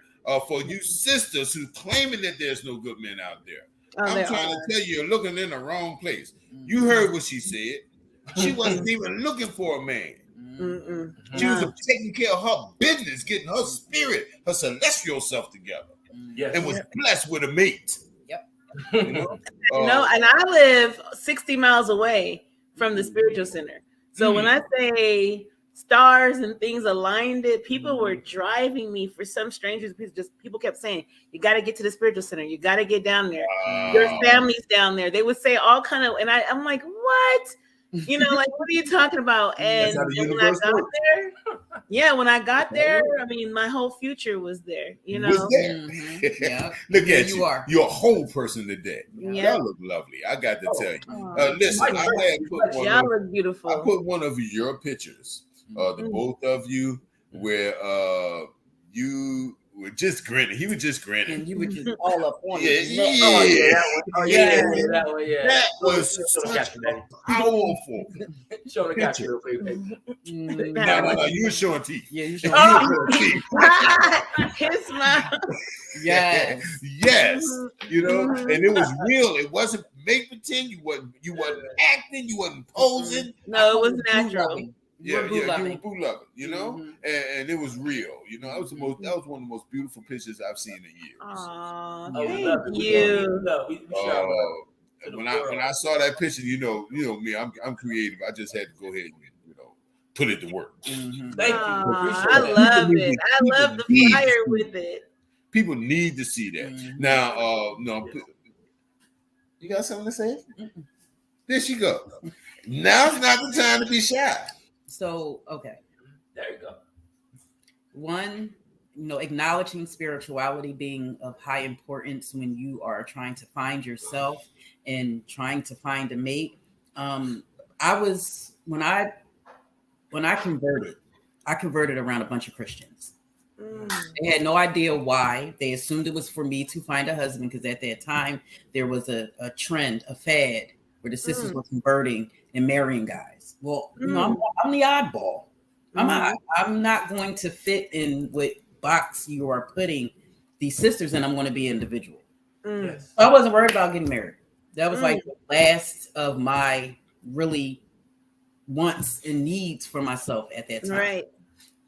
For you sisters who claiming that there's no good men out there, I'm trying to tell you, you're looking in the wrong place. You heard what she said. She wasn't even looking for a man. She was taking care of her business, getting her spirit, her celestial self together, and was blessed with a mate. Yep. And I live 60 miles away from the spiritual center. So when I say stars and things aligned it, people were driving me for some strangers. People kept saying, you got to get to the spiritual center. You got to get down there. Your family's down there. They would say all kind of, and I'm like, what? Like, what are you talking about? And when I got there, I mean, my whole future was there, Was there. Yeah. Look at you. You are. You're a whole person today. Yeah. Y'all look lovely. I got to tell you. Listen, y'all look beautiful. I put one of your pictures, the both of you, where you were just grinning. He was just grinning. And you were just all up on it. That was such a powerful picture. No, you were showing teeth. Yeah, you were showing teeth. His smile. Yes. Yes. And it was real. It wasn't make pretend. You wasn't acting. You wasn't posing. No, it was natural. You were boo loving, and it was real. That was one of the most beautiful pictures I've seen in years. Aww, thank you. When I saw that picture, you know me, I'm creative. I just had to go ahead and put it to work. Thank you. I love it. I love the fire with it. People need to see that. Now, you got something to say? There she goes. Now's not the time to be shy. So, okay. There you go. One, acknowledging spirituality being of high importance when you are trying to find yourself and trying to find a mate. When I converted around a bunch of Christians. They had no idea why. They assumed it was for me to find a husband because at that time there was a trend, a fad where the sisters were converting and marrying guys. Well, I'm the oddball. I'm not going to fit in what box you are putting these sisters in. I'm going to be individual. Yes. So I wasn't worried about getting married. That was like the last of my really wants and needs for myself at that time. Right.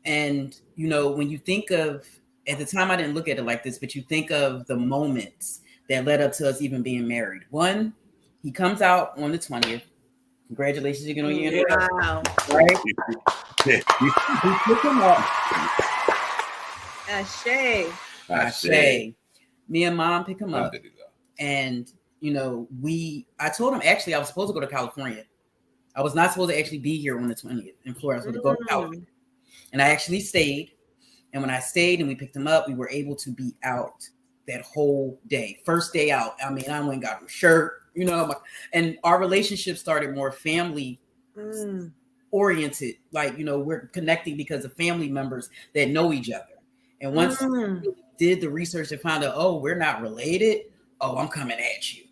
And, when you think of, at the time I didn't look at it like this, but you think of the moments that led up to us even being married. One, he comes out on the 20th. Congratulations, you're going to get Wow. Right? We pick him up. Ashe. Me and Mom pick him up. And, I told him, actually, I was supposed to go to California. I was not supposed to actually be here on the 20th in Florida. I was supposed to go to California. And I actually stayed. And when I stayed and we picked him up, we were able to be out that whole day. First day out. I mean, I went and got him a shirt, you know, and our relationship started more family oriented. Like, you know, we're connecting because of family members that know each other. And once we did the research and found out, oh, we're not related. Oh, I'm coming at you.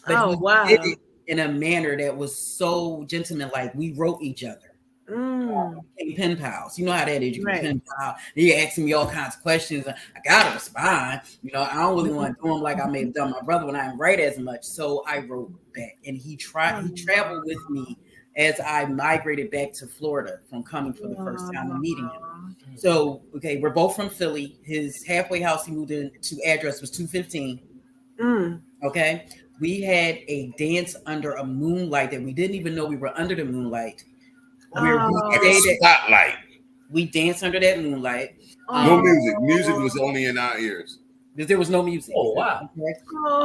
But he did it in a manner that was so gentleman-like. We wrote each other. Pen pals. You know how that is. You can pen pal. He asking me all kinds of questions. I gotta respond. You know, I don't really want to do them like I may have done my brother when I didn't write as much. So I wrote back, and he traveled with me as I migrated back to Florida from coming for the first time and meeting him. So, okay, we're both from Philly. His halfway house he moved into address was 215. Okay, we had a dance under a moonlight that we didn't even know we were under the moonlight. Spotlight. We danced under that moonlight. No music. Music was only in our ears. Because there was no music. Oh, wow.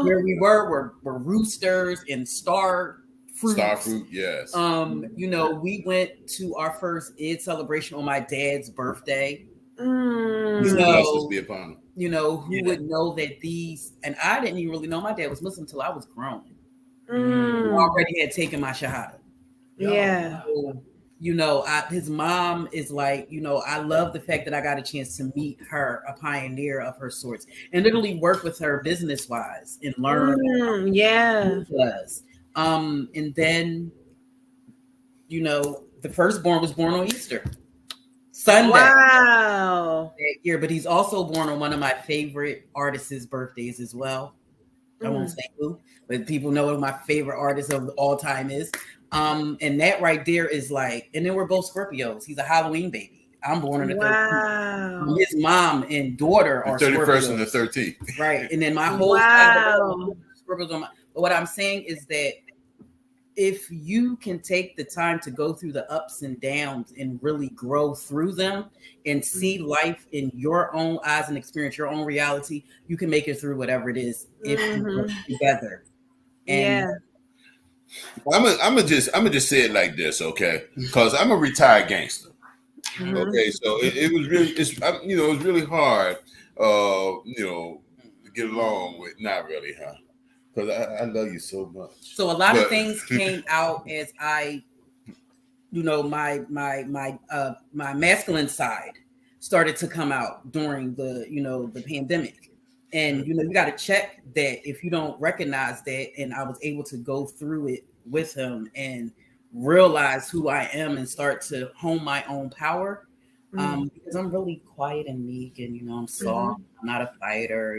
Where we were roosters and star fruit. Star fruit, yes. You know, we went to our first Eid celebration on my dad's birthday. You know, be upon him. You know, who would know that these, and I didn't even really know my dad was Muslim until I was grown. I already had taken my Shahada. Yeah. So, you know, his mom is like, you know, I love the fact that I got a chance to meet her, a pioneer of her sorts, and literally work with her business wise and learn. And then, you know, the firstborn was born on Easter Sunday. Wow. That year, but he's also born on one of my favorite artists' birthdays as well. I won't say who, but people know who my favorite artist of all time is. And that right there is like, and then we're both Scorpios. He's a Halloween baby. I'm born on the 13th. His mom and daughter are 31st Scorpios. and the 13th. Right. And then my whole Scorpios on my, but what I'm saying is that if you can take the time to go through the ups and downs and really grow through them and see life in your own eyes and experience your own reality, you can make it through whatever it is if you work together. And I'm gonna just say it like this, okay? Because I'm a retired gangster. Okay, so it was really, it was really hard, to get along with. Not really, huh? Because I love you so much. So a lot of things came out as I, my masculine side started to come out during the pandemic. And, you got to check that if you don't recognize that. And I was able to go through it with him and realize who I am and start to hone my own power. Because I'm really quiet and meek and, I'm soft. I'm not a fighter,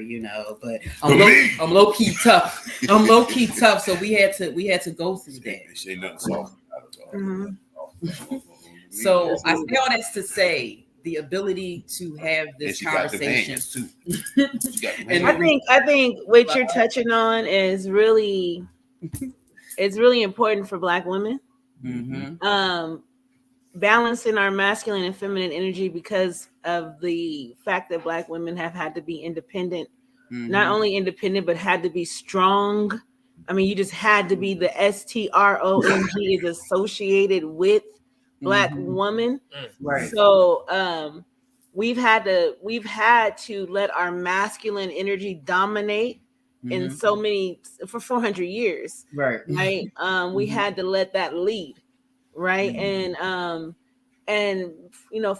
but I'm low key tough. I'm low key tough. So we had to go through that. Ain't nothing soft about it. So I say all this to say, the ability to have this conversation too. And I think what you're touching on is really, it's really important for Black women. Balancing our masculine and feminine energy because of the fact that Black women have had to be independent, not only independent, but had to be strong. I mean, you just had to be. The STRONG is associated with Black woman. Right. So we've had to let our masculine energy dominate in so many for 400 years. Right. We had to let that lead. Right. And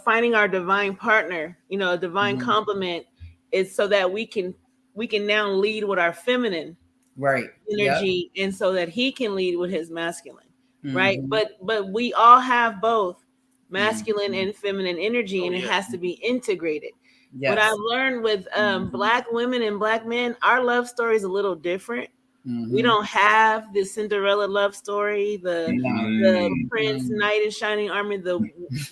finding our divine partner, a divine complement is so that we can now lead with our feminine energy and so that he can lead with his masculine. Right. But we all have both masculine and feminine energy, and it has to be integrated. What I've learned with Black women and Black men, our love story is a little different. We don't have the Cinderella love story, the Prince Knight in Shining Armor, the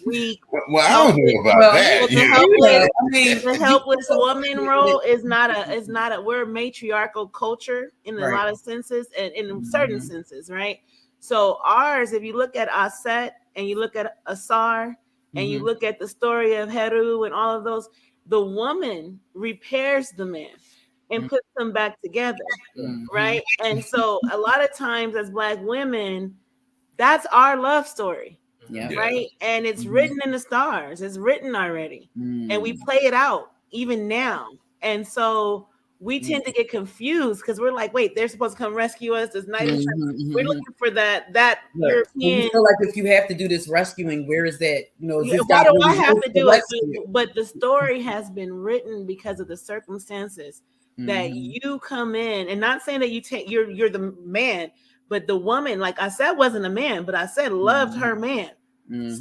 weak. Well, I don't know about that. The helpless woman role is not a. We're a matriarchal culture in a lot of senses, and in certain senses, right? So ours, if you look at Aset and you look at Asar and you look at the story of Heru and all of those, the woman repairs the man and puts them back together, right? And so a lot of times as Black women, that's our love story. Yeah. Right. And it's written in the stars. It's written already. And we play it out even now. And so we tend to get confused because we're like, wait, they're supposed to come rescue us. This night we're looking for that European. You feel like if you have to do this rescuing, where is that? You know, why do I have to do it? But the story has been written because of the circumstances that you come in, and not saying that you're the man, but the woman, like I said, wasn't a man, but I said loved her man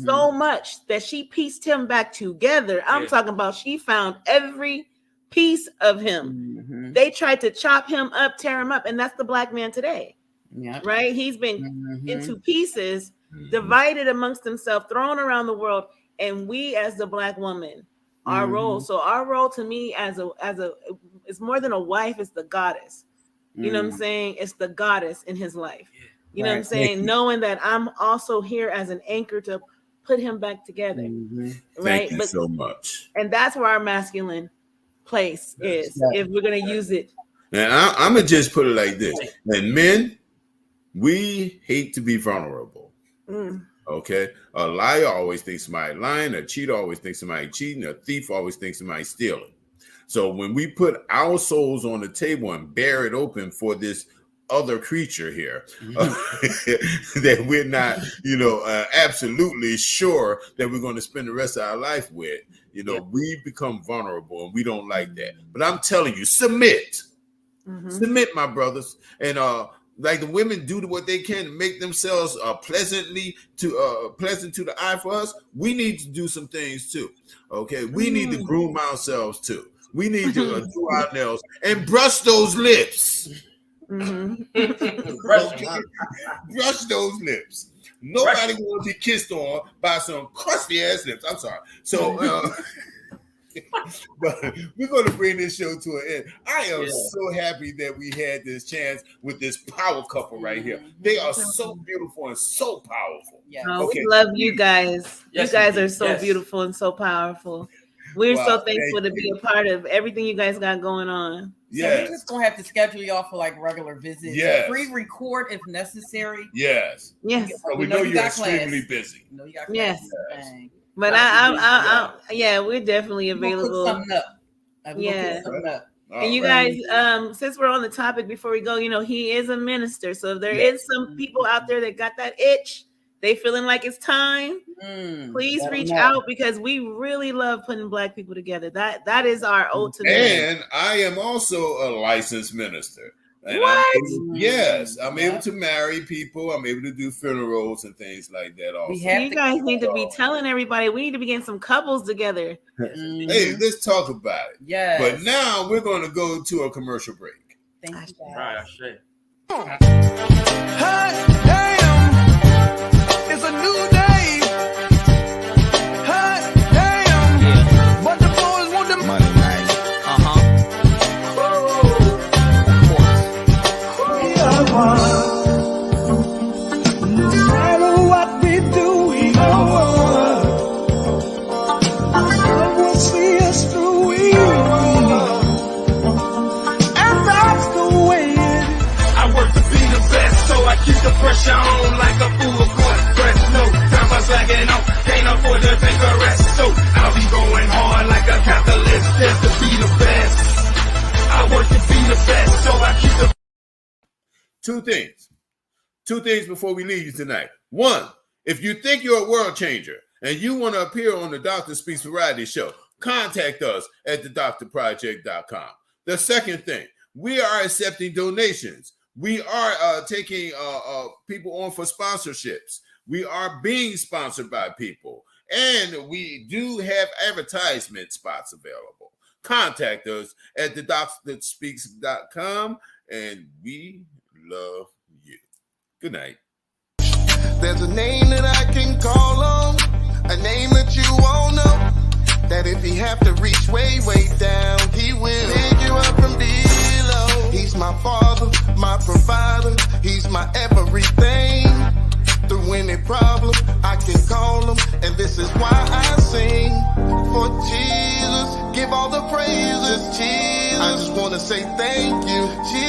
so much that she pieced him back together. I'm talking about she found every piece of him. They tried to chop him up, tear him up, and that's the black man today. Yeah, right. He's been into pieces, divided amongst himself, thrown around the world, and we, as the black woman, our role. So our role, to me, as a, it's more than a wife. It's the goddess. You know what I'm saying? It's the goddess in his life. You know what I'm saying? Knowing that I'm also here as an anchor to put him back together. Right. Thank you so much. And that's where our masculine place is, if we're going to use it. And I'm going to just put it like this. And men, we hate to be vulnerable. Okay? A liar always thinks somebody lying. A cheater always thinks somebody cheating. A thief always thinks somebody stealing. So when we put our souls on the table and bear it open for this other creature here, that we're not, absolutely sure that we're going to spend the rest of our life with, we become vulnerable, and we don't like that. But I'm telling you, submit, my brothers, and like the women do what they can to make themselves pleasant to the eye for us. We need to do some things too. Okay, we need to groom ourselves too. We need to do our nails and brush those lips. Brush those lips. Nobody wants to be kissed on by some crusty ass lips. I'm sorry. So, but we're going to bring this show to an end. I am so happy that we had this chance with this power couple right here. They are so beautiful and so powerful. We love you guys. You guys are so beautiful and so powerful. We're so thankful to be a part of everything you guys got going on. So we're just gonna have to schedule y'all for like regular visits. Pre-record if necessary. Yes. So we know you're extremely busy. You got class. But we're definitely available. We'll put something up. And you guys, since we're on the topic, before we go, he is a minister. So if there is some people out there that got that itch, they feeling like it's time, please reach out, because we really love putting black people together. That is our ultimate. And I am also a licensed minister. And I'm able to marry people. I'm able to do funerals and things like that also. You guys need to be telling everybody. We need to be getting some couples together. Hey, let's talk about it. Yes. But now we're going to go to a commercial break. Thank you. It's a new day. Hot damn. Yeah. But the boys want the money night. No matter what we do, we God will see us through. And that's the way it is. I work to be the best, so I keep the pressure on like a full court press. No time for slacking off, can't afford to take a rest. So I'll be going hard like a capitalist just to be the best. I work to be the best, so I keep the. Two things before we leave you tonight. One, if you think you're a world changer and you want to appear on the Dr. Speaks Variety Show, contact us at thedoctorproject.com. The second thing, we are accepting donations. We are taking people on for sponsorships. We are being sponsored by people. And we do have advertisement spots available. Contact us at thedoctorspeaks.com, and we love you. Good night. There's a name that I can call on, a name that you all know, that if he have to reach way, way down, he will pick you up from below. He's my father, my provider, he's my everything. Through any problem, I can call him, and this is why I sing. For Jesus, give all the praises, Jesus. I just want to say thank you, Jesus.